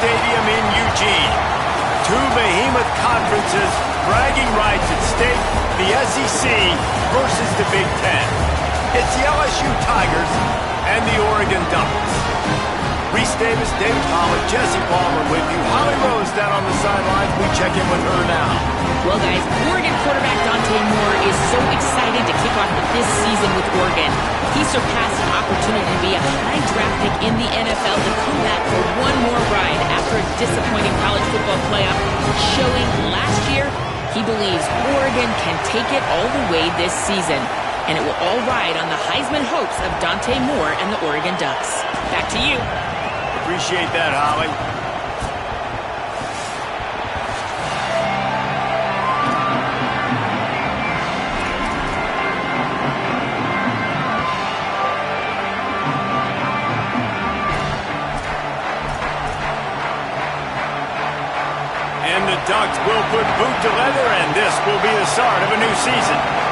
Stadium in Eugene. Two behemoth conferences, bragging rights at stake, the SEC versus the Big Ten. It's the LSU Tigers and the Oregon Ducks. Reese Davis, David Pollack, Jesse Palmer with you. Holly Rose down on the sidelines. We check in with her now. Well, guys, Oregon quarterback Dante Moore is so excited to kick off this season with Oregon. He surpassed an opportunity to be a high draft pick in the NFL to come back for one more ride after a disappointing college football playoff showing last year. He believes Oregon can take it all the way this season, and it will all ride on the Heisman hopes of Dante Moore and the Oregon Ducks. Back to you. Appreciate that, Holly. And the Ducks will put boot to leather, and this will be the start of a new season.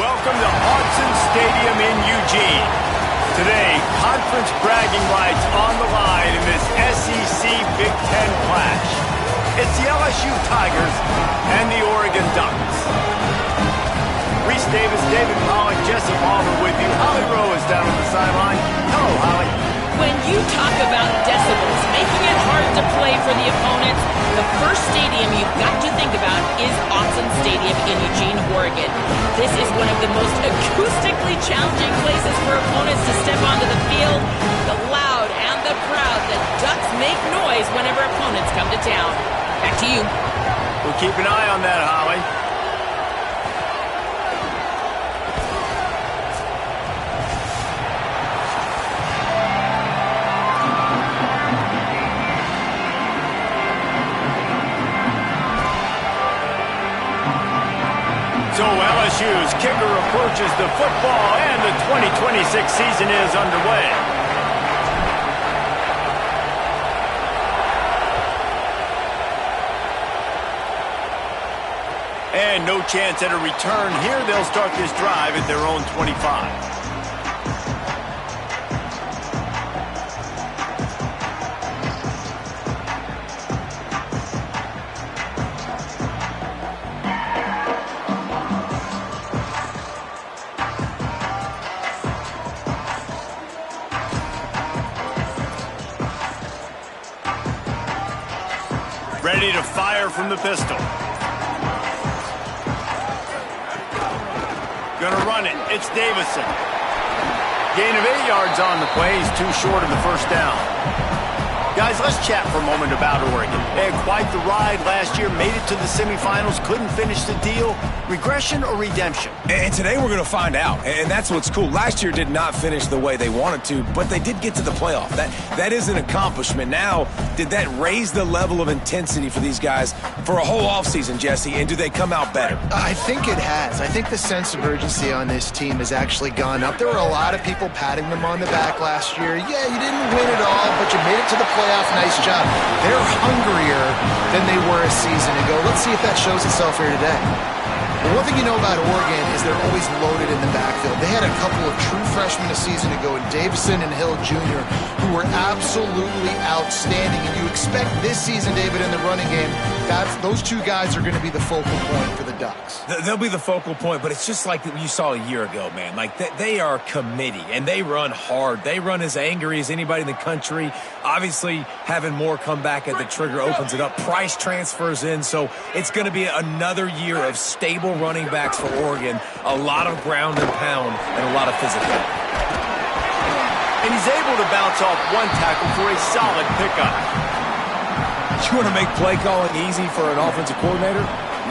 Welcome to Autzen Stadium in Eugene. Today, conference bragging rights on the line in this SEC Big Ten clash. It's the LSU Tigers and the Oregon Ducks. Reese Davis, David Pollack, Jesse Palmer with you. Holly Rowe is down on the sideline. Hello, Holly. When you talk about decibels, making it hard to play for the opponents, the first stadium you've got to think about is Autzen Stadium in Eugene, Oregon. This is one of the most acoustically challenging places for opponents to step onto the field. The loud and the proud, the Ducks make noise whenever opponents come to town. Back to you. We'll keep an eye on that, Holly. So LSU's kicker approaches the football, and the 2026 season is underway. And no chance at a return here. They'll start this drive at their own 25. Ready to fire from the pistol. Gonna run it. It's Davison. Gain of 8 yards on the play. He's too short of the first down. Guys, let's chat for a moment about Oregon. They had quite the ride last year, made it to the semifinals, couldn't finish the deal. Regression or redemption? And today we're going to find out. And that's what's cool. Last year did not finish the way they wanted to, but they did get to the playoff. That is an accomplishment. Now, did that raise the level of intensity for these guys for a whole offseason, Jesse? And do they come out better? I think it has. I think the sense of urgency on this team has actually gone up. There were a lot of people patting them on the back last year. Yeah, you didn't win it all, but you made it to the playoff. Nice job. They're hungrier than they were a season ago. Let's see if that shows itself here today. The one thing you know about Oregon is they're always loaded in the backfield. They had a couple of true freshmen a season ago in Davison and Hill Jr., who were absolutely outstanding. And you expect this season, David, in the running game, those two guys are going to be the focal point for the Ducks. They'll be the focal point, but it's just like you saw a year ago, man. Like, they are committee, and they run hard. They run as angry as anybody in the country. Obviously, having more come back at the trigger opens it up. Price transfers in, so it's going to be another year of stable running backs for Oregon. A lot of ground and pound and a lot of physicality. And he's able to bounce off one tackle for a solid pickup. You want to make play calling easy for an offensive coordinator?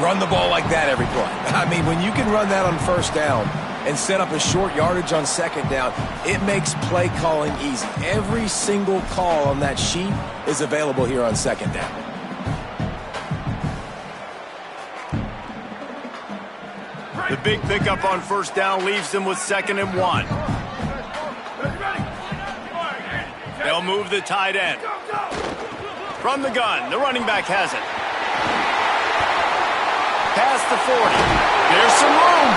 Run the ball like that every play. I mean, when you can run that on first down and set up a short yardage on second down, it makes play calling easy. Every single call on that sheet is available here on second down. The big pickup on first down leaves them with 2nd and 1. They'll move the tight end. From the gun, the running back has it. Past the 40. There's some room.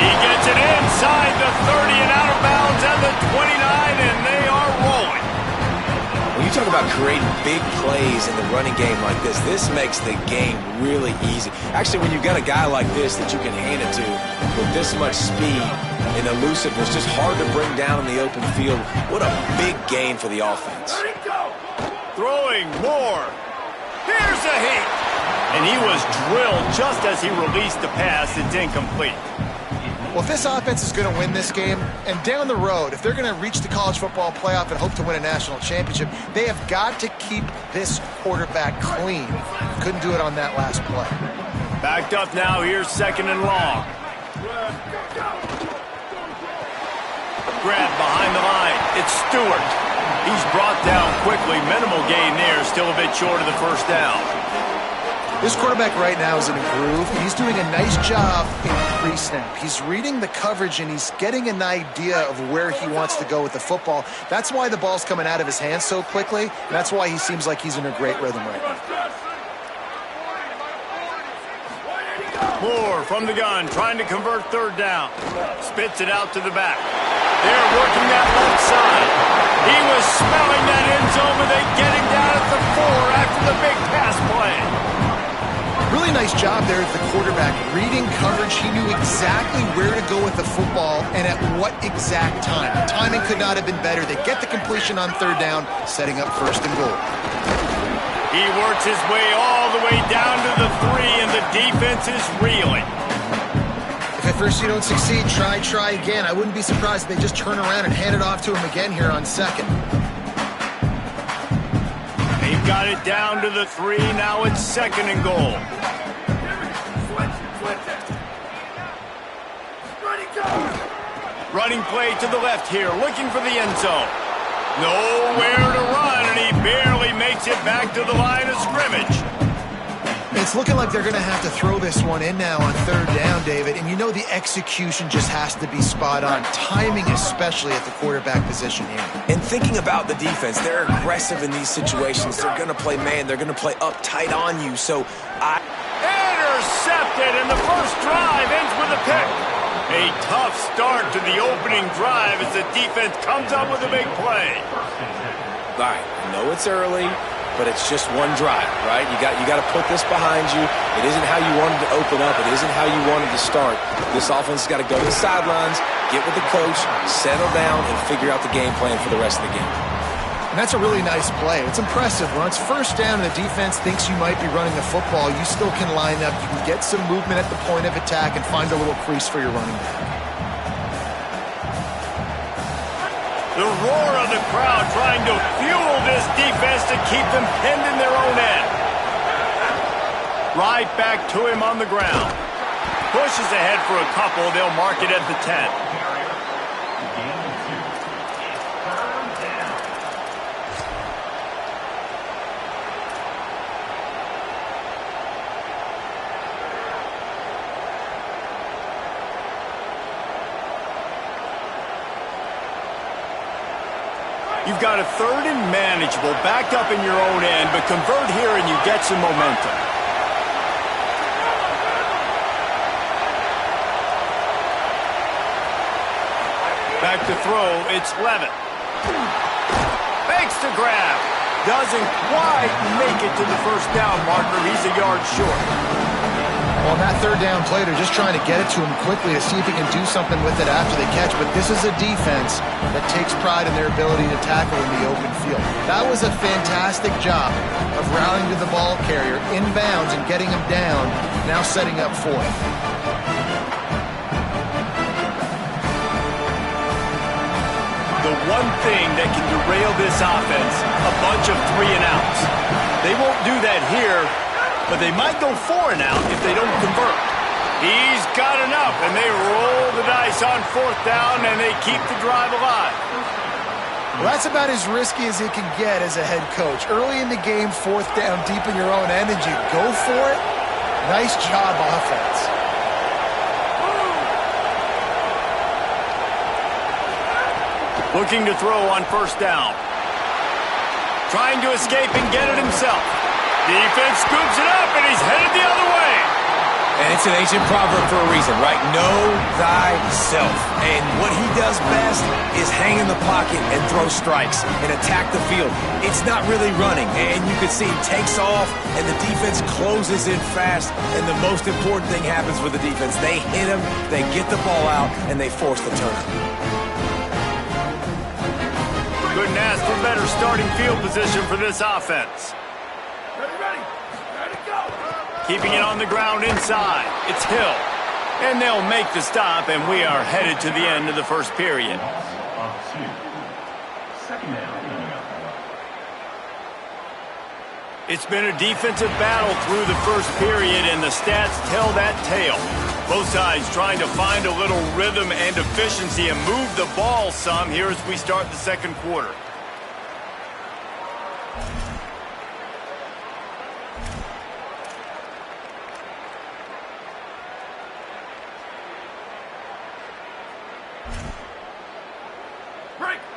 He gets it inside the 30 and out of bounds at the 29, and they are rolling. When you talk about creating big plays in the running game like this makes the game really easy. Actually, when you've got a guy like this that you can hand it to with this much speed and elusiveness, just hard to bring down in the open field, what a big gain for the offense. Throwing more. Here's a hit. And he was drilled just as he released the pass. It's incomplete. Well, if this offense is going to win this game, and down the road, if they're going to reach the college football playoff and hope to win a national championship, they have got to keep this quarterback clean. Couldn't do it on that last play. Backed up now. Here's 2nd and long. Grab behind the line. It's Stewart. He's brought down quickly. Minimal gain there. Still a bit short of the first down. This quarterback right now is in a groove, and he's doing a nice job in pre-snap. He's reading the coverage, and he's getting an idea of where he wants to go with the football. That's why the ball's coming out of his hands so quickly, and that's why he seems like he's in a great rhythm right now. Moore from the gun, trying to convert third down. Spits it out to the back. They're working that left side. He was smelling that end zone, but they get him down at the 4 after the big pass play. Really nice job there at the quarterback. Reading coverage, he knew exactly where to go with the football and at what exact time. The timing could not have been better. They get the completion on third down, setting up first and goal. He works his way all the way down to the 3, and the defense is reeling. If at first you don't succeed, try again. I wouldn't be surprised if they just turn around and hand it off to him again here on second. They've got it down to the 3. Now it's second and goal. Running play to the left here, looking for the end zone. Nowhere to run, and he barely makes it back to the line of scrimmage. It's looking like they're going to have to throw this one in now on third down, David. And you know the execution just has to be spot on. Timing especially at the quarterback position here. And thinking about the defense, they're aggressive in these situations. They're going to play man. They're going to play up tight on you. So intercepted, and the first drive ends with a pick. A tough start to the opening drive as the defense comes up with a big play. All right, I know it's early, but it's just one drive, right? You got to put this behind you. It isn't how you wanted to open up. It isn't how you wanted to start. This offense has got to go to the sidelines, get with the coach, settle down, and figure out the game plan for the rest of the game. And that's a really nice play. It's impressive. When it's first down and the defense thinks you might be running the football, you still can line up. You can get some movement at the point of attack and find a little crease for your running back. The roar of the crowd trying to fuel this defense to keep them pinned in their own end. Right back to him on the ground. Pushes ahead for a couple. They'll mark it at the 10. You've got a third and manageable, backed up in your own end, but convert here and you get some momentum. Back to throw, it's Levitt. Fakes to grab. Doesn't quite make it to the first down marker. He's a yard short. On that third down play, they're just trying to get it to him quickly to see if he can do something with it after they catch. But this is a defense that takes pride in their ability to tackle in the open field. That was a fantastic job of rallying to the ball carrier, inbounds, and getting him down, now setting up for him. The one thing that can derail this offense, a bunch of 3 and outs. They won't do that here, but they might go 4 and out if they don't convert. He's got enough, and they roll the dice on fourth down, and they keep the drive alive. Well, that's about as risky as it can get as a head coach. Early in the game, fourth down, deep in your own end, and you go for it. Nice job, offense. Looking to throw on first down. Trying to escape and get it himself. Defense scoops it up, and he's headed the other way. And it's an ancient proverb for a reason, right? Know thyself. And what he does best is hang in the pocket and throw strikes and attack the field. It's not really running. And you can see he takes off, and the defense closes in fast. And the most important thing happens with the defense. They hit him, they get the ball out, and they force the turnover. Couldn't ask for better starting field position for this offense. Keeping it on the ground inside. It's Hill. And they'll make the stop, and we are headed to the end of the first period. It's been a defensive battle through the first period, and the stats tell that tale. Both sides trying to find a little rhythm and efficiency and move the ball some here as we start the second quarter.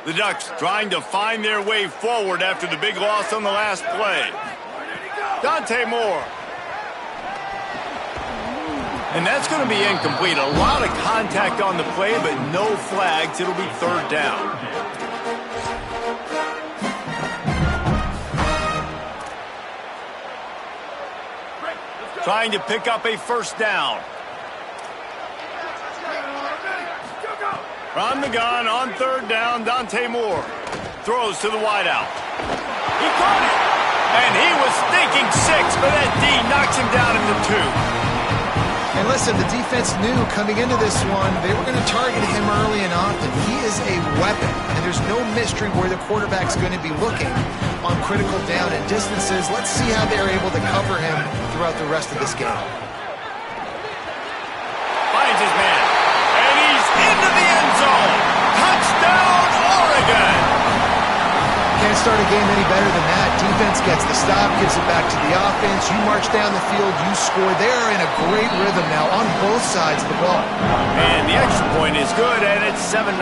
The Ducks trying to find their way forward after the big loss on the last play. Dante Moore. And that's going to be incomplete. A lot of contact on the play, but no flags. It'll be third down. Trying to pick up a first down. From the gun on third down, Dante Moore throws to the wideout. He caught it, and he was thinking 6, but that D knocks him down into 2. And listen, the defense knew coming into this one, they were going to target him early and often. He is a weapon, and there's no mystery where the quarterback's going to be looking on critical down and distances. Let's see how they're able to cover him throughout the rest of this game. Finds his man, and he's into the end zone. Touchdown, Oregon! Can't start a game any better than that. Defense gets the stop, gives it back to the offense. You march down the field, you score. They're in a great rhythm now on both sides of the ball. And the extra point is good, and it's 7-0.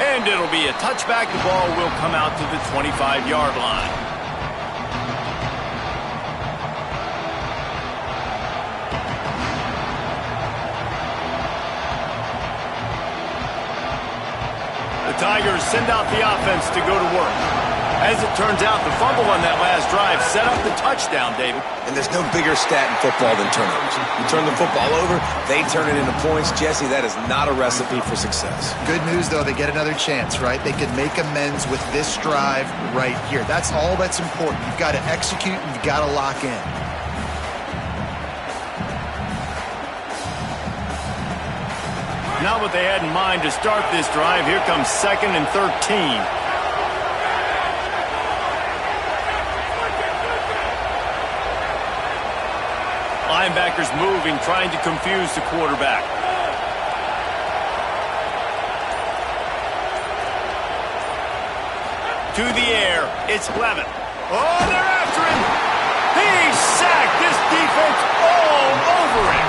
And it'll be a touchback. The ball will come out to the 25-yard line. The Tigers send out the offense to go to work. As it turns out, the fumble on that last drive set up the touchdown, David. And there's no bigger stat in football than turnovers. You turn the football over, they turn it into points. Jesse, that is not a recipe for success. Good news, though, they get another chance, right? They can make amends with this drive right here. That's all that's important. You've got to execute and you've got to lock in. Not what they had in mind to start this drive. Here comes 2nd and 13. Linebackers moving, trying to confuse the quarterback. To the air, it's Levin. Oh, they're after him. He's sacked. This defense all over him.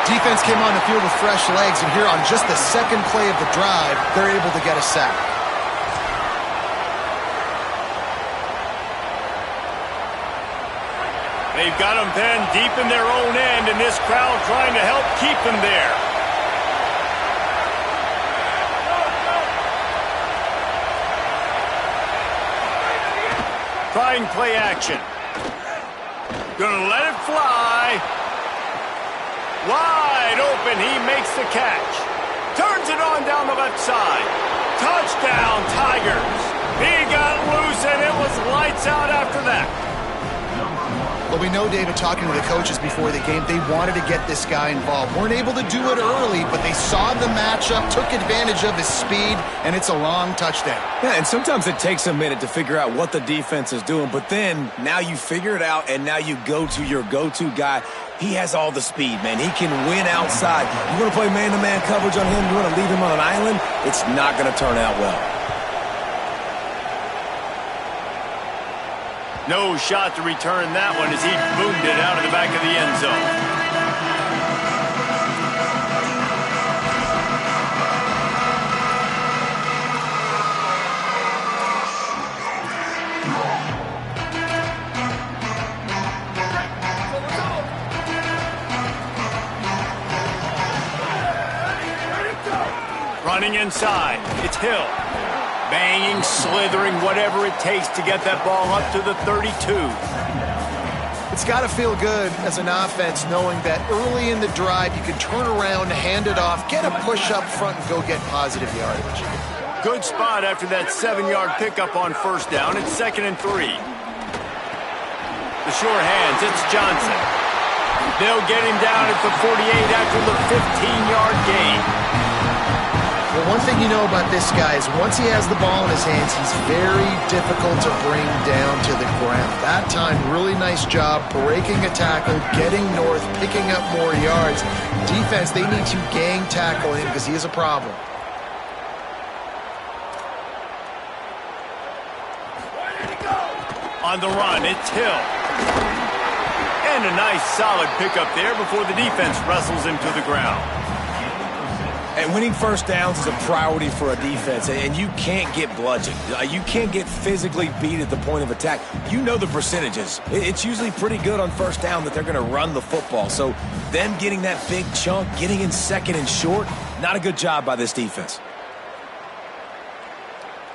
Defense came on the field with fresh legs, and here on just the second play of the drive, they're able to get a sack. They've got them pinned deep in their own end, and this crowd trying to help keep them there. Trying play action. Gonna let it fly. Wide open, he makes the catch. Turns it on down the left side. Touchdown, Tigers. He got loose, and it was lights out after that. Well, we know, David, talking to the coaches before the game, they wanted to get this guy involved. Weren't able to do it early, but they saw the matchup, took advantage of his speed, and it's a long touchdown. Yeah, and sometimes it takes a minute to figure out what the defense is doing, but then now you figure it out, and now you go to your go-to guy. He has all the speed, man. He can win outside. You want to play man-to-man coverage on him? You want to leave him on an island? It's not going to turn out well. No shot to return that one as he boomed it out of the back of the end zone. Running inside, it's Hill. Banging, slithering, whatever it takes to get that ball up to the 32. It's got to feel good as an offense knowing that early in the drive you can turn around, hand it off, get a push up front, and go get positive yardage. Good spot after that 7-yard pickup on first down. It's 2nd and 3. The sure hands, it's Johnson. They'll get him down at the 48 after the 15-yard gain. Well, one thing you know about this guy is once he has the ball in his hands, he's very difficult to bring down to the ground. That time, really nice job breaking a tackle, getting north, picking up more yards. Defense, they need to gang tackle him because he is a problem. On the run, it's Hill. And a nice solid pickup there before the defense wrestles him to the ground. And winning first downs is a priority for a defense, and you can't get bludgeoned. You can't get physically beat at the point of attack. You know the percentages. It's usually pretty good on first down that they're going to run the football. So them getting that big chunk, getting in second and short, not a good job by this defense.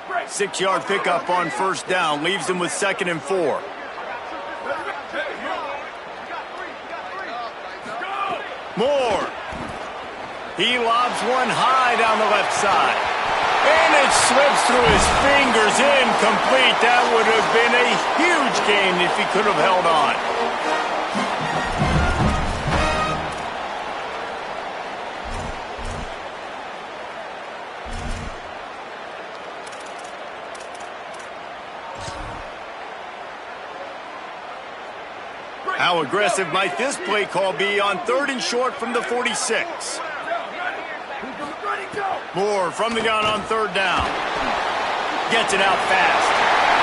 6-yard pickup on first down leaves them with 2nd and 4. Moore. He lobs one high down the left side. And it slips through his fingers, incomplete. That would have been a huge gain if he could have held on. How aggressive might this play call be on 3rd and short from the 46? Moore from the gun on 3rd down. Gets it out fast.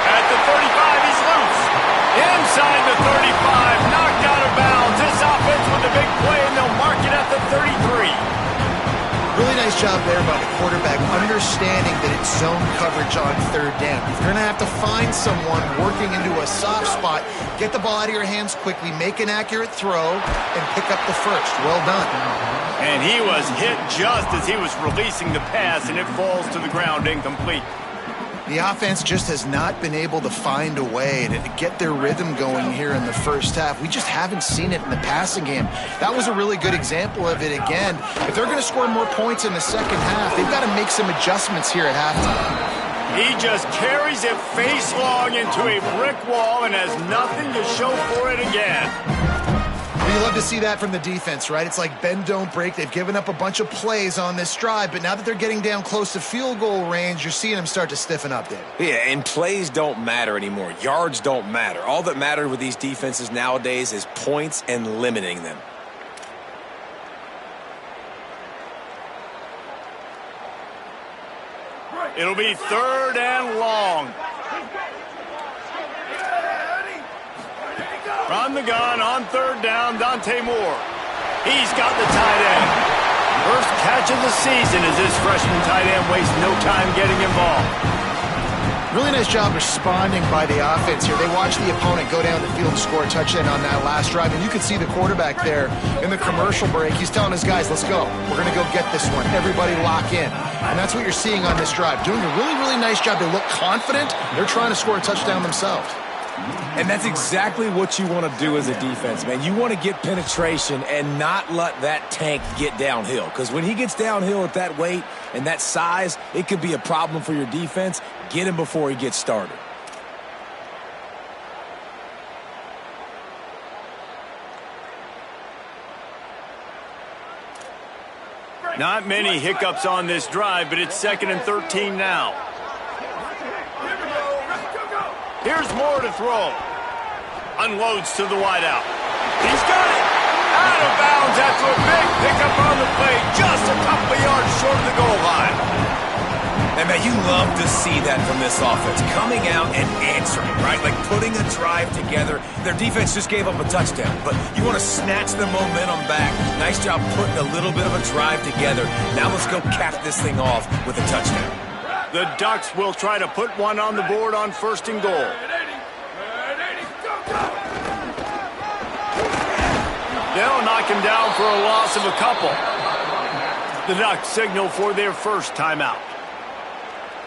At the 35, he's loose. Inside the 35, knocked out of bounds. This offense with a big play, and they'll mark it at the 33. Really nice job there by the quarterback, understanding that it's zone coverage on 3rd down. If you're going to have to find someone working into a soft spot, get the ball out of your hands quickly, make an accurate throw, and pick up the first. Well done. And he was hit just as he was releasing the pass, and it falls to the ground incomplete. The offense just has not been able to find a way to get their rhythm going here in the first half. We just haven't seen it in the passing game. That was a really good example of it again. If they're going to score more points in the second half, they've got to make some adjustments here at halftime. He just carries it face long into a brick wall and has nothing to show for it again. You love to see that from the defense, right? It's like bend, don't break. They've given up a bunch of plays on this drive, but now that they're getting down close to field goal range, you're seeing them start to stiffen up there. Yeah, and plays don't matter anymore. Yards don't matter. All that matters with these defenses nowadays is points and limiting them. It'll be 3rd and long. From the gun on 3rd down, Dante Moore. He's got the tight end. First catch of the season as this freshman tight end wastes no time getting involved. Really nice job responding by the offense here. They watched the opponent go down the field and score a touchdown on that last drive, and you can see the quarterback there in the commercial break. He's telling his guys, let's go. We're going to go get this one. Everybody lock in. And that's what you're seeing on this drive. Doing a really, really nice job. They look confident. They're trying to score a touchdown themselves. And that's exactly what you want to do as a defense, man. You want to get penetration and not let that tank get downhill. Because when he gets downhill at that weight and that size, it could be a problem for your defense. Get him before he gets started. Not many hiccups on this drive, but it's 2nd and 13 now. Here's Moore to throw. Unloads to the wideout. He's got it. Out of bounds after a big pickup on the play. Just a couple of yards short of the goal line. And, man, you love to see that from this offense. Coming out and answering, right? Like putting a drive together. Their defense just gave up a touchdown. But you want to snatch the momentum back. Nice job putting a little bit of a drive together. Now let's go cap this thing off with a touchdown. The Ducks will try to put one on the board on 1st and goal. They'll knock him down for a loss of a couple. The Ducks signal for their first timeout.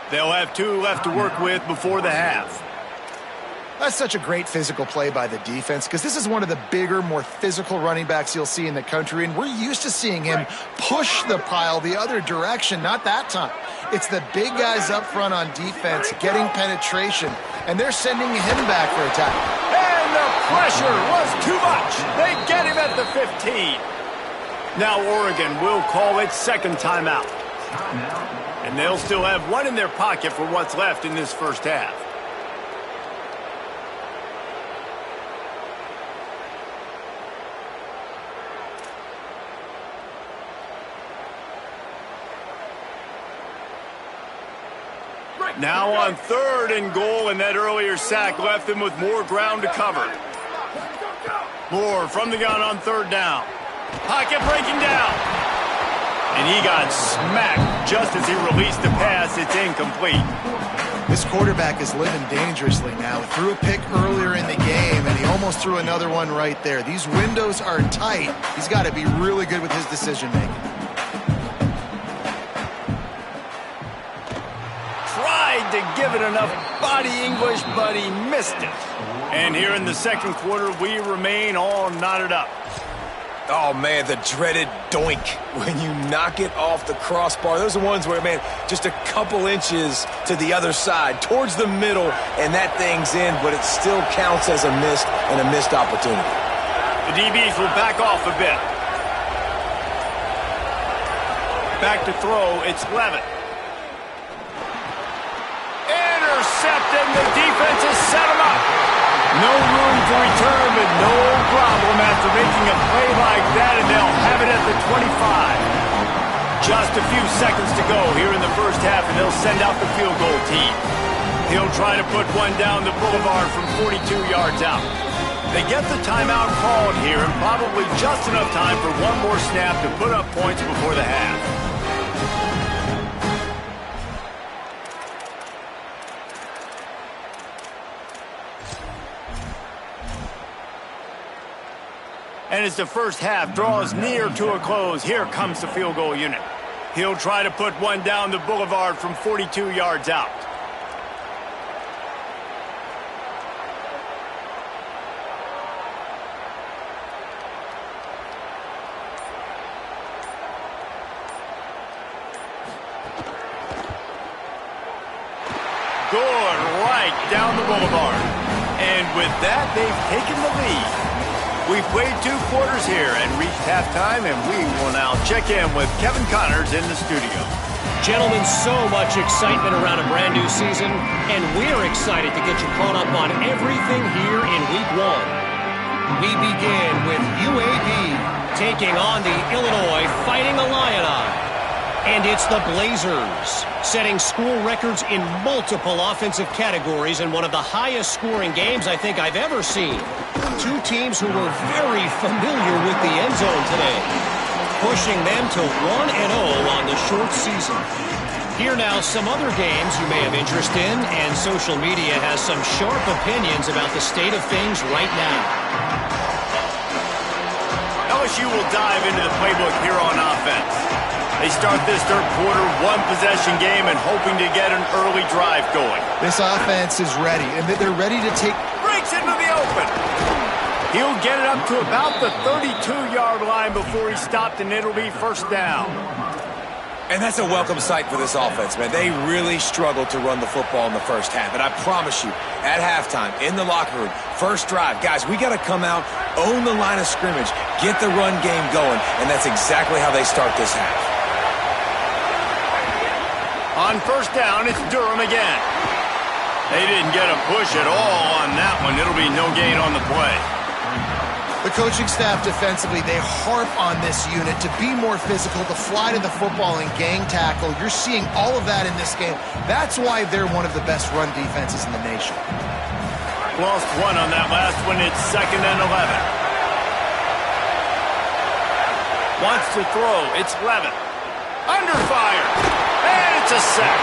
They'll have 2 left to work with before the half. That's such a great physical play by the defense because this is one of the bigger, more physical running backs you'll see in the country, and we're used to seeing him push the pile the other direction. Not that time. It's the big guys up front on defense getting penetration, and they're sending him back for a tackle. And the pressure was too much. They get him at the 15. Now Oregon will call its 2nd timeout. And they'll still have one in their pocket for what's left in this first half. Now on 3rd and goal, and that earlier sack left them with more ground to cover. Moore from the gun on third down. Pocket breaking down. And he got smacked just as he released the pass. It's incomplete. This quarterback is living dangerously now. Threw a pick earlier in the game, and he almost threw another one right there. These windows are tight. He's got to be really good with his decision-making. Tried to give it enough body English, but he missed it. And here in the second quarter, we remain all knotted up. Oh, man, the dreaded doink when you knock it off the crossbar. Those are ones where, man, just a couple inches to the other side, towards the middle, and that thing's in, but it still counts as a missed and a missed opportunity. The DBs will back off a bit. Back to throw, it's Levitt. Intercepted, the defense has set him up. No room to return, but no problem after making a play like that, and they'll have it at the 25. Just a few seconds to go here in the first half, and they'll send out the field goal team. He'll try to put one down the boulevard from 42 yards out. They get the timeout called here, and probably just enough time for one more snap to put up points before the half. And as the first half draws near to a close, here comes the field goal unit. He'll try to put one down the boulevard from 42 yards out. Good, right down the boulevard. And with that, they've taken the lead. We've played 2 quarters here and reached halftime, and we will now check in with Kevin Connors in the studio. Gentlemen, so much excitement around a brand new season, and we're excited to get you caught up on everything here in Week 1. We begin with UAB taking on the Illinois Fighting Illini. And it's the Blazers, setting school records in multiple offensive categories in one of the highest scoring games I think I've ever seen. 2 teams who were very familiar with the end zone today, pushing them to 1-0 on the short season. Here now, some other games you may have interest in, and social media has some sharp opinions about the state of things right now. LSU will dive into the playbook here on offense. They start this third quarter, 1-possession game, and hoping to get an early drive going. This offense is ready, and they're ready to take... Breaks into the open. He'll get it up to about the 32-yard line before he stopped, and it'll be first down. And that's a welcome sight for this offense, man. They really struggled to run the football in the first half. And I promise you, at halftime, in the locker room, first drive, guys, we got to come out, own the line of scrimmage, get the run game going, and that's exactly how they start this half. On first down, it's Durham again. They didn't get a push at all on that one. It'll be no gain on the play. The coaching staff defensively, they harp on this unit to be more physical, to fly to the football and gang tackle. You're seeing all of that in this game. That's why they're one of the best run defenses in the nation. Lost one on that last one. It's 2nd and 11. Wants to throw. It's Levitt. Under fire. And it's a sack.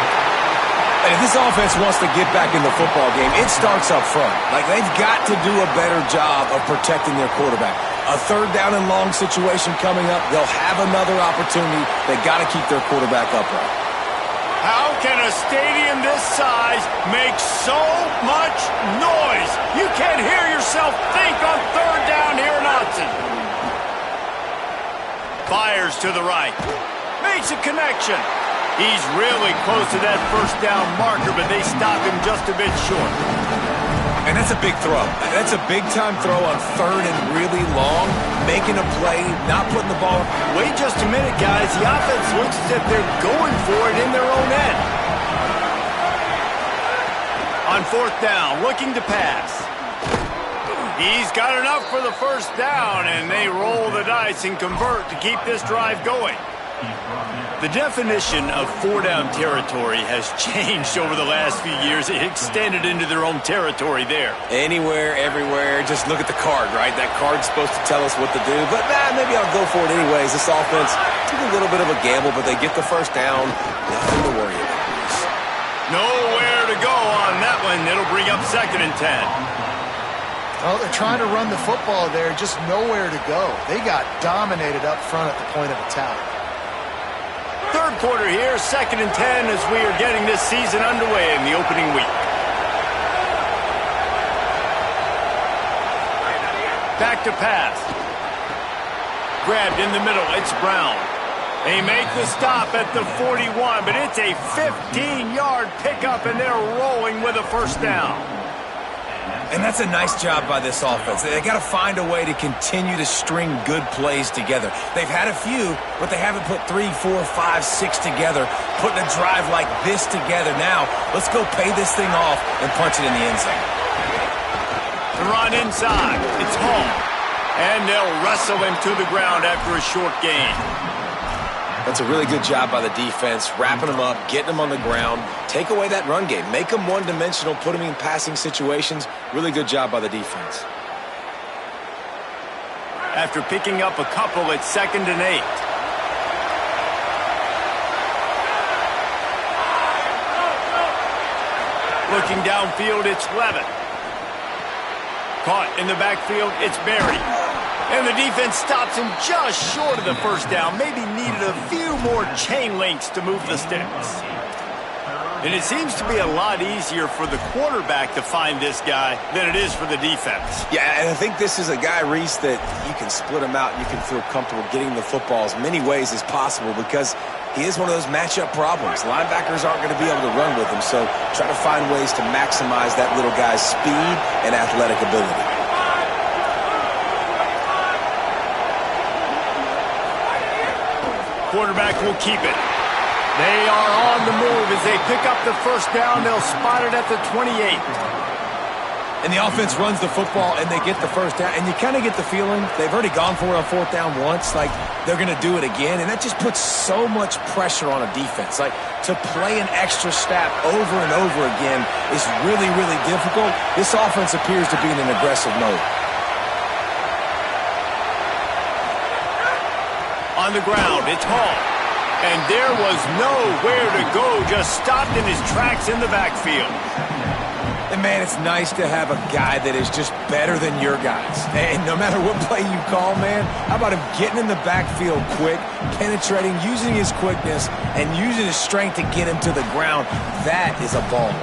And if this offense wants to get back in the football game, it starts up front. Like, they've got to do a better job of protecting their quarterback. A 3rd down and long situation coming up. They'll have another opportunity. They got to keep their quarterback upright. How can a stadium this size make so much noise? You can't hear yourself think on 3rd down here in Autzen. Fires to the right. Makes a connection. He's really close to that first down marker, but they stop him just a bit short. And that's a big throw. That's a big-time throw on 3rd and really long, making a play, not putting the ball. Wait just a minute, guys. The offense looks as if they're going for it in their own end. On 4th down, looking to pass. He's got enough for the first down, and they roll the dice and convert to keep this drive going. The definition of four-down territory has changed over the last few years. It extended into their own territory there. Anywhere, everywhere, just look at the card, right? That card's supposed to tell us what to do, but maybe I'll go for it anyways. This offense took a little bit of a gamble, but they get the first down. Nothing to worry about. Nowhere to go on that one. It'll bring up 2nd and 10. Well, they're trying to run the football there, just nowhere to go. They got dominated up front at the point of attack. Third quarter here, 2nd and 10 as we are getting this season underway in the opening week. Back to pass. Grabbed in the middle, it's Brown. They make the stop at the 41, but it's a 15-yard pickup, and they're rolling with a first down. And that's a nice job by this offense. They got to find a way to continue to string good plays together. They've had a few, but they haven't put 3, 4, 5, 6 together, putting a drive like this together. Now, let's go pay this thing off and punch it in the end zone. The run inside. It's home. And they'll wrestle him to the ground after a short gain. That's a really good job by the defense, wrapping them up, getting them on the ground. Take away that run game. Make them one-dimensional, put them in passing situations. Really good job by the defense. After picking up a couple, it's 2nd and 8. Looking downfield, it's Levitt. Caught in the backfield, it's Berry. And the defense stops him just short of the first down. Maybe needed a few more chain links to move the sticks. And it seems to be a lot easier for the quarterback to find this guy than it is for the defense. Yeah, and I think this is a guy, Reese, that you can split him out. You can feel comfortable getting the football as many ways as possible because he is one of those matchup problems. Linebackers aren't going to be able to run with him, so try to find ways to maximize that little guy's speed and athletic ability. Quarterback will keep it. They are on the move as they pick up the first down. They'll spot it at the 28. And the offense runs the football, and they get the first down. And you kind of get the feeling they've already gone for it on 4th down once. Like, they're going to do it again. And that just puts so much pressure on a defense. Like, to play an extra snap over and over again is really, really difficult. This offense appears to be in an aggressive mode. On the ground, it's Hall. And there was nowhere to go, just stopped in his tracks in the backfield. And, man, it's nice to have a guy that is just better than your guys. And no matter what play you call, man, how about him getting in the backfield quick, penetrating, using his quickness, and using his strength to get him to the ground? That is a ball.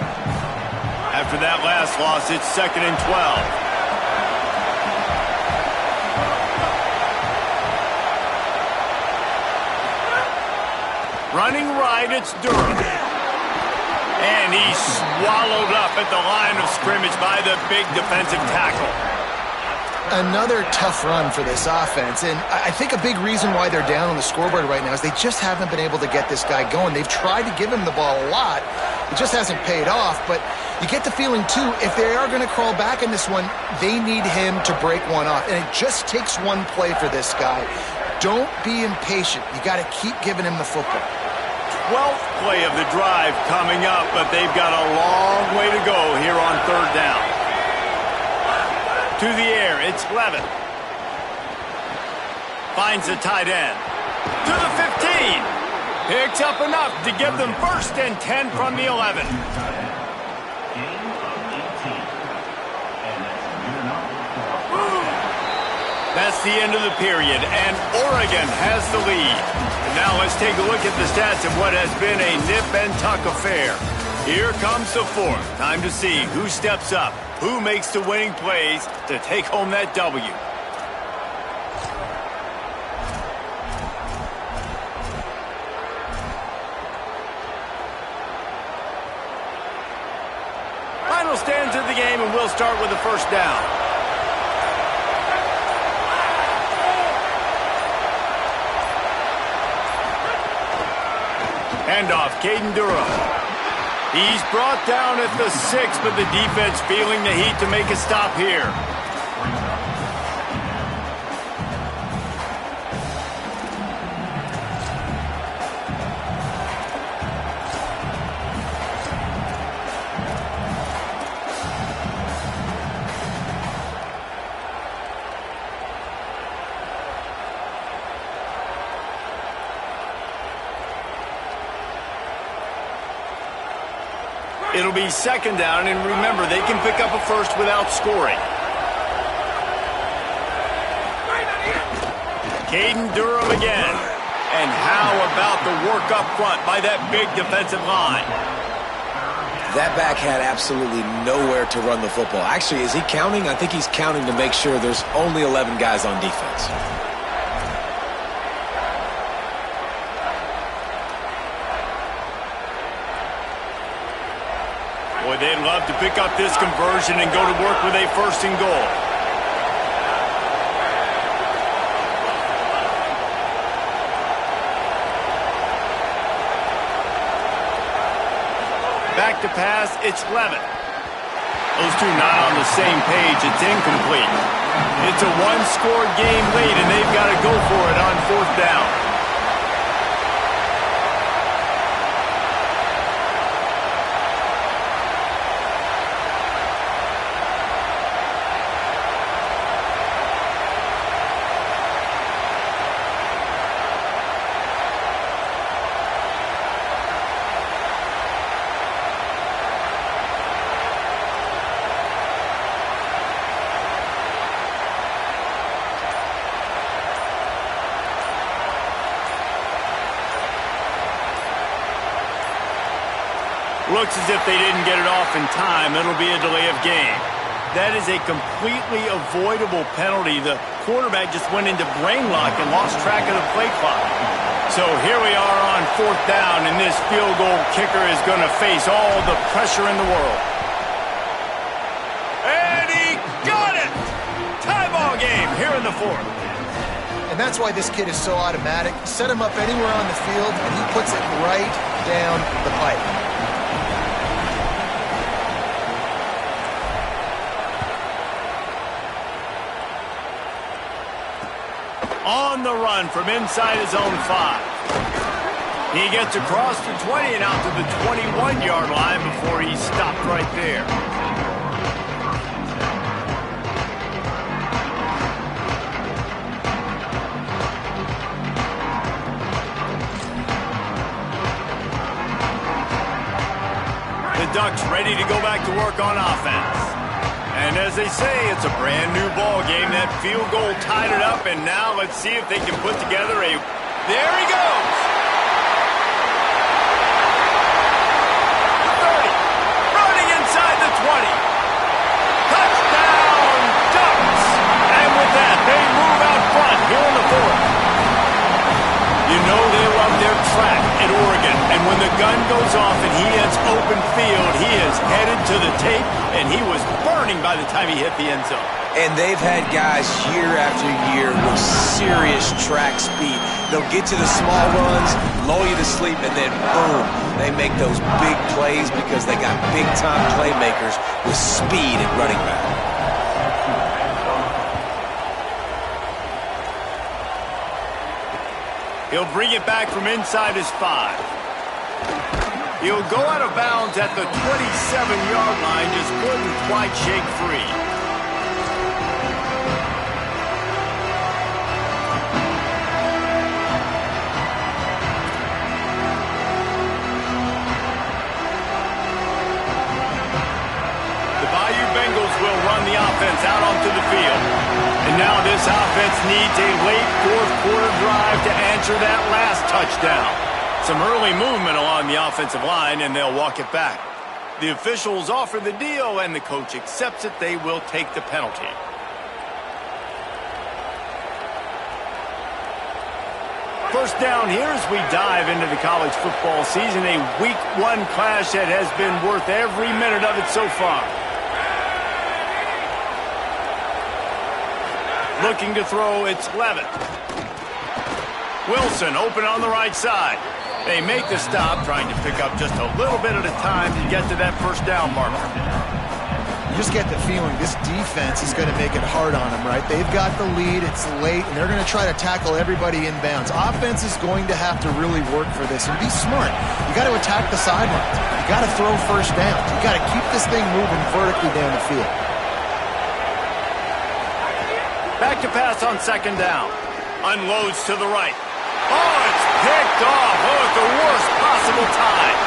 After that last loss, it's 2nd and 12. Running right, it's Durham. And he's swallowed up at the line of scrimmage by the big defensive tackle. Another tough run for this offense, and I think a big reason why they're down on the scoreboard right now is they just haven't been able to get this guy going. They've tried to give him the ball a lot. It just hasn't paid off, but you get the feeling, too, if they are going to crawl back in this one, they need him to break one off, and it just takes one play for this guy. Don't be impatient. You got to keep giving him the football. 12th play of the drive coming up, but they've got a long way to go here on 3rd down. To the air, it's Levitt. Finds the tight end. To the 15. Picks up enough to give them 1st and 10 from the 11. That's the end of the period, and Oregon has the lead. And now let's take a look at the stats of what has been a nip-and-tuck affair. Here comes the 4th. Time to see who steps up, who makes the winning plays to take home that W. Final stands of the game, and we'll start with the first down. Handoff, Caden Durham. He's brought down at the 6, but the defense feeling the heat to make a stop here. It'll be second down, and remember, they can pick up a first without scoring. Caden Durham again. And how about the work up front by that big defensive line? That back had absolutely nowhere to run the football. Actually, is he counting? I think he's counting to make sure there's only 11 guys on defense. Boy, they'd love to pick up this conversion and go to work with a first and goal. Back to pass, it's Levitt. Those two not on the same page. It's incomplete. It's a one-score game late, and they've got to go for it on fourth down. Looks as if they didn't get it off in time. It'll be a delay of game. That is a completely avoidable penalty. The quarterback just went into brain lock and lost track of the play clock. So here we are on fourth down, and this field goal kicker is going to face all the pressure in the world. And he got it! Tie ball game here in the fourth. And that's why this kid is so automatic. Set him up anywhere on the field, and he puts it right down the pipe. On the run from inside his own 5. He gets across the 20 and out to the 21-yard line before he stopped right there. The Ducks ready to go back to work on offense. And as they say, it's a brand new ball game. That field goal tied it up, and now let's see if they can put together a... There he goes! 30, running inside the 20. Touchdown, Ducks! And with that, they move out front here in the fourth. You know they love their track at Oregon, and when the gun goes off and he hits open field, he is headed to the tape, and he was burning by the time he hit the end zone. And they've had guys year after year with serious track speed. They'll get to the small runs, lull you to sleep, and then boom, they make those big plays because they got big-time playmakers with speed at running back. He'll bring it back from inside his 5. He'll go out of bounds at the 27-yard line, just couldn't quite shake free. The Bayou Bengals will run the offense out onto the field. And now this offense needs a late fourth-quarter drive to answer that last touchdown. Some early movement along the offensive line, and they'll walk it back. The officials offer the deal, and the coach accepts it. They will take the penalty. First down here as we dive into the college football season. A Week 1 clash that has been worth every minute of it so far. Looking to throw, it's Levitt. Wilson open on the right side. They make the stop, trying to pick up just a little bit at a time to get to that first down marker. You just get the feeling this defense is going to make it hard on them, right? They've got the lead, it's late, and they're going to try to tackle everybody inbounds. Offense is going to have to really work for this and be smart. You got to attack the sidelines. You got to throw first downs. You got to keep this thing moving vertically down the field. Back to pass on second down. Unloads to the right. Oh, it's picked off. Oh, at the worst possible time.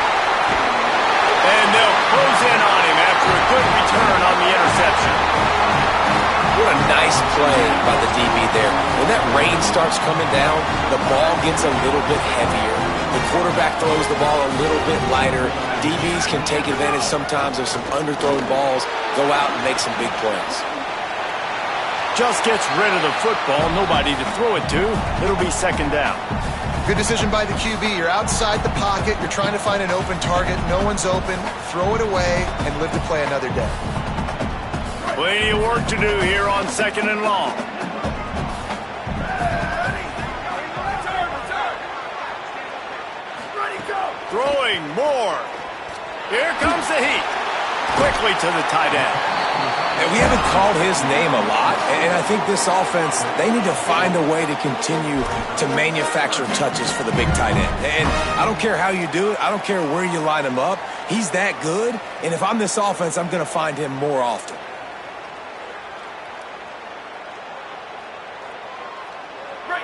And they'll close in on him after a good return on the interception. What a nice play by the DB there. When that rain starts coming down, the ball gets a little bit heavier. The quarterback throws the ball a little bit lighter. DBs can take advantage sometimes of some underthrown balls, go out and make some big plays. Just gets rid of the football, nobody to throw it to. It'll be second down. Good decision by the QB. You're outside the pocket. You're trying to find an open target. No one's open. Throw it away and live to play another day. Plenty of work to do here on second and long. Throwing more. Here comes the heat. Quickly to the tight end. And we haven't called his name a lot, and I think this offense, they need to find a way to continue to manufacture touches for the big tight end. And I don't care how you do it. I don't care where you line him up. He's that good, and if I'm this offense, I'm going to find him more often.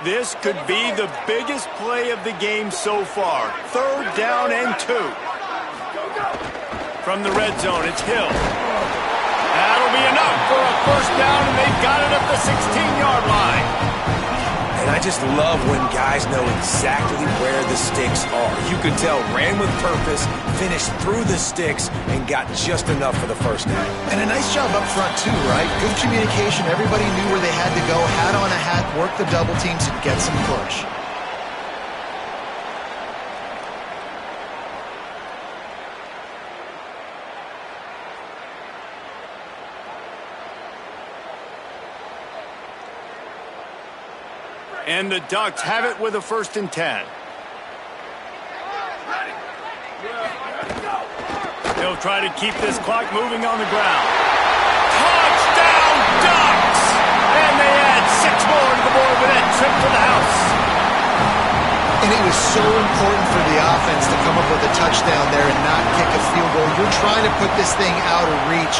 This could be the biggest play of the game so far. Third down and 2. From the red zone, it's Hill. That'll be enough for a first down, and they've got it at the 16-yard line. And I just love when guys know exactly where the sticks are. You could tell, ran with purpose, finished through the sticks, and got just enough for the first down. And a nice job up front, too, right? Good communication. Everybody knew where they had to go, hat on a hat, work the double teams, and get some push. And the Ducks have it with a 1st and 10. They'll try to keep this clock moving on the ground. Touchdown, Ducks! And they add 6 more to the board with that trip to the house. And it was so important for the offense to come up with a touchdown there and not kick a field goal. You're trying to put this thing out of reach.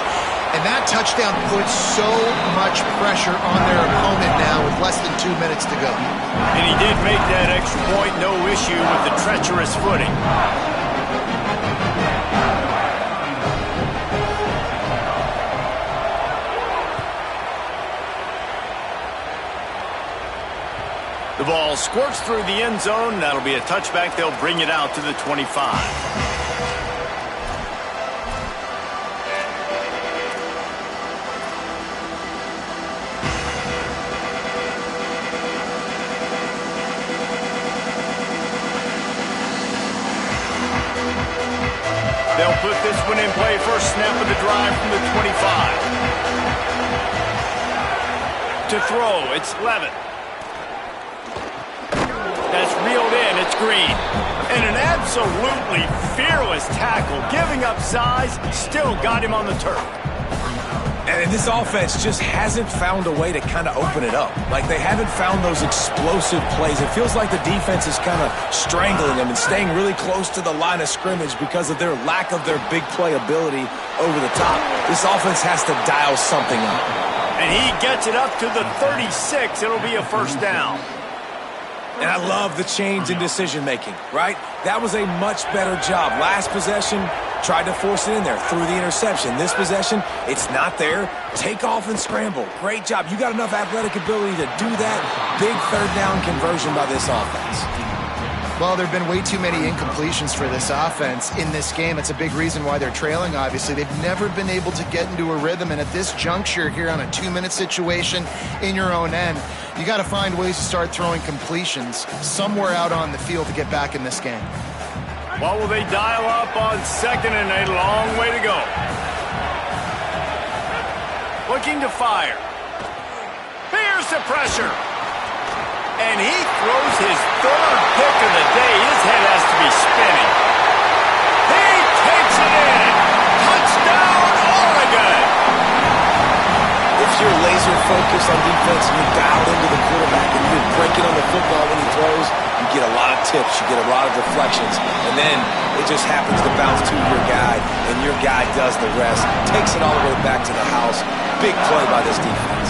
And that touchdown puts so much pressure on their opponent now with less than 2 minutes to go. And he did make that extra point, no issue with the treacherous footing. The ball squirts through the end zone. That'll be a touchback. They'll bring it out to the 25. They'll put this one in play. First snap of the drive from the 25. To throw, it's Levitt. That's reeled in, it's Green. And an absolutely fearless tackle, giving up size, still got him on the turf. And this offense just hasn't found a way to kind of open it up. Like, they haven't found those explosive plays. It feels like the defense is kind of strangling them and staying really close to the line of scrimmage because of their lack of their big play ability over the top. This offense has to dial something up. And he gets it up to the 36. It'll be a first down. And I love the change in decision-making, right? That was a much better job. Last possession, tried to force it in there, threw the interception. This possession, it's not there. Take off and scramble. Great job. You got enough athletic ability to do that. Big third down conversion by this offense. Well, there have been way too many incompletions for this offense in this game. It's a big reason why they're trailing, obviously. They've never been able to get into a rhythm, and at this juncture here on a 2-minute situation in your own end, you got to find ways to start throwing completions somewhere out on the field to get back in this game. What will they dial up on second, and a long way to go? Looking to fire. Here's the pressure. And he throws his third pick of the day. His head has to be spinning. He takes it in. Touchdown, Oregon. If you're laser focused on defense and you're dialed into the quarterback and you're breaking on the football when he throws, you get a lot of tips, you get a lot of deflections, and then it just happens to bounce to your guy, and your guy does the rest, takes it all the way back to the house. Big play by this defense.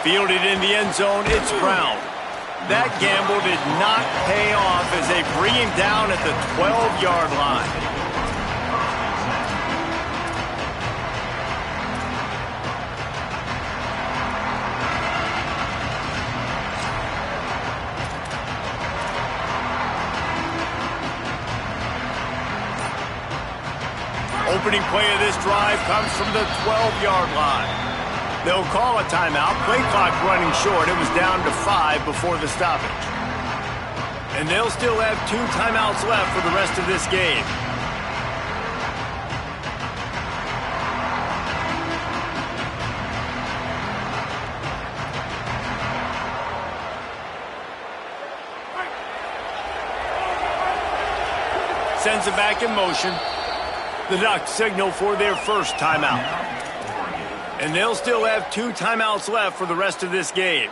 Fielded in the end zone, it's Brown. That gamble did not pay off as they bring him down at the 12-yard line. Opening play of this drive comes from the 12-yard line. They'll call a timeout. Play clock running short. It was down to 5 before the stoppage. And they'll still have 2 timeouts left for the rest of this game. Sends it back in motion. The Ducks signal for their first timeout. And they'll still have 2 timeouts left for the rest of this game.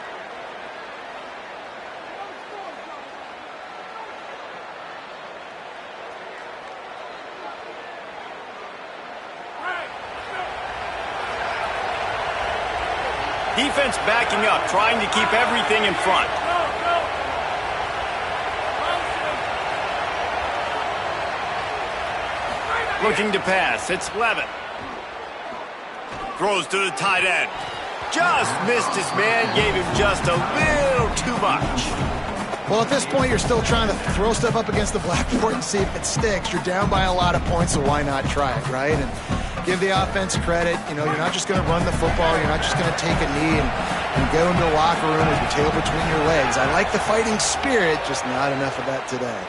Defense backing up, trying to keep everything in front. Looking to pass. It's Levin. Throws to the tight end. Just missed his man. Gave him just a little too much. Well, at this point, you're still trying to throw stuff up against the blackboard and see if it sticks. You're down by a lot of points, so why not try it, right? And give the offense credit. You know, you're not just going to run the football. You're not just going to take a knee and go into the locker room with your tail between your legs. I like the fighting spirit, just not enough of that today.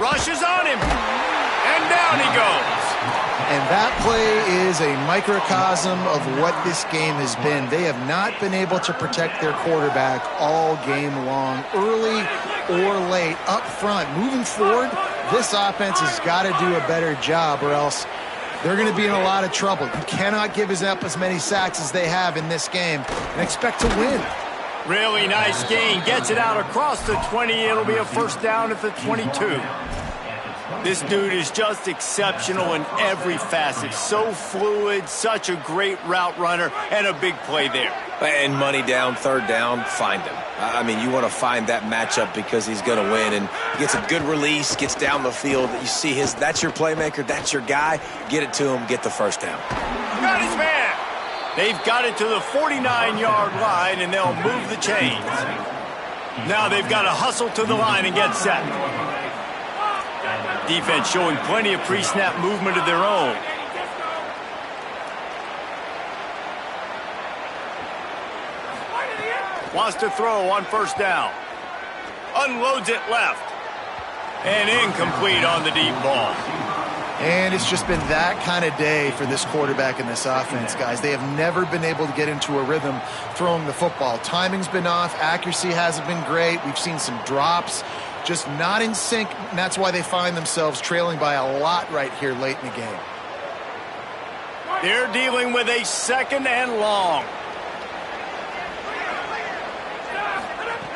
Rushes on him. And down he goes. And that play is a microcosm of what this game has been. They have not been able to protect their quarterback all game long, early or late, up front. Moving forward, this offense has got to do a better job or else they're going to be in a lot of trouble. You cannot give up as many sacks as they have in this game and expect to win. Really nice gain. Gets it out across the 20. It'll be a first down at the 22. This dude is just exceptional in every facet. So fluid, such a great route runner, and a big play there. And money down, third down, find him. I mean, you want to find that matchup because he's going to win. And he gets a good release, gets down the field. You see that's your playmaker, that's your guy. Get it to him, get the first down. Got his man. They've got it to the 49-yard line, and they'll move the chains. Now they've got to hustle to the line and get set. Defense showing plenty of pre-snap movement of their own. Wants to throw on first down. Unloads it left. And incomplete on the deep ball. And it's just been that kind of day for this quarterback and this offense, guys. They have never been able to get into a rhythm throwing the football. Timing's been off. Accuracy hasn't been great. We've seen some drops. Just not in sync, and that's why they find themselves trailing by a lot right here late in the game. They're dealing with a second and long.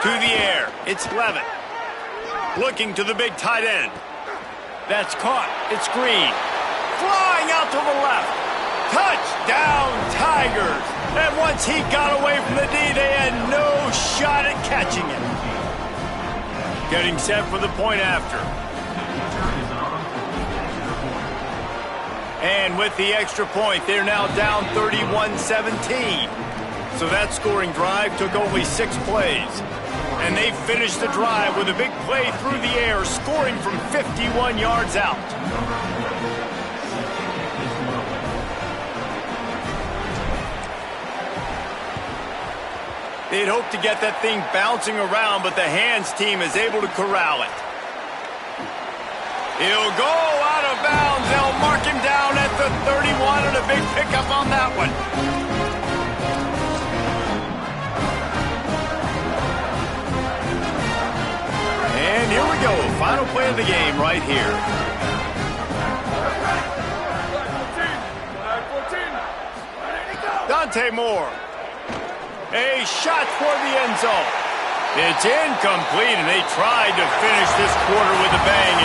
To the air, it's Levin. Looking to the big tight end. That's caught, it's Green. Flying out to the left. Touchdown, Tigers. And once he got away from the D, they had no shot at catching him. Getting set for the point after. And with the extra point, they're now down 31-17. So that scoring drive took only 6 plays. And they finished the drive with a big play through the air, scoring from 51 yards out. They'd hoped to get that thing bouncing around, but the hands team is able to corral it. He'll go out of bounds. They'll mark him down at the 31, and a big pickup on that one. And here we go. Final play of the game right here. Dante Moore. A shot for the end zone. It's incomplete, and they tried to finish this quarter with a bang.